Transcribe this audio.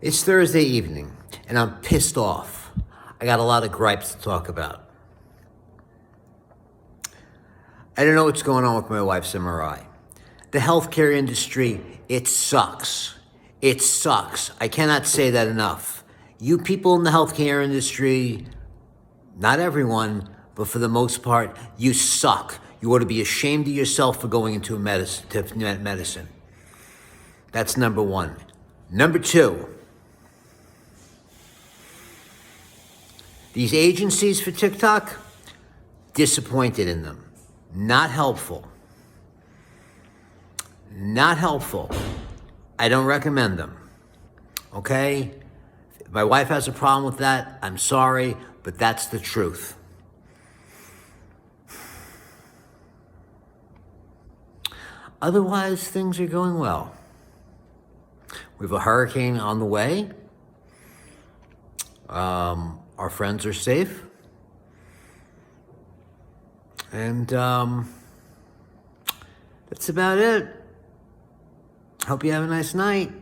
It's Thursday evening, and I'm pissed off. I got a lot of gripes to talk about. I don't know what's going on with my wife's MRI. The healthcare industry, it sucks. It sucks. I cannot say that enough. You people in the healthcare industry, not everyone, but for the most part, you suck. You ought to be ashamed of yourself for going into medicine. That's number one. Number two, these agencies for TikTok, disappointed in them. Not helpful. Not helpful. I don't recommend them. Okay? If my wife has a problem with that, I'm sorry, but that's the truth. Otherwise, things are going well. We have a hurricane on the way. Our friends are safe. And that's about it. Hope you have a nice night.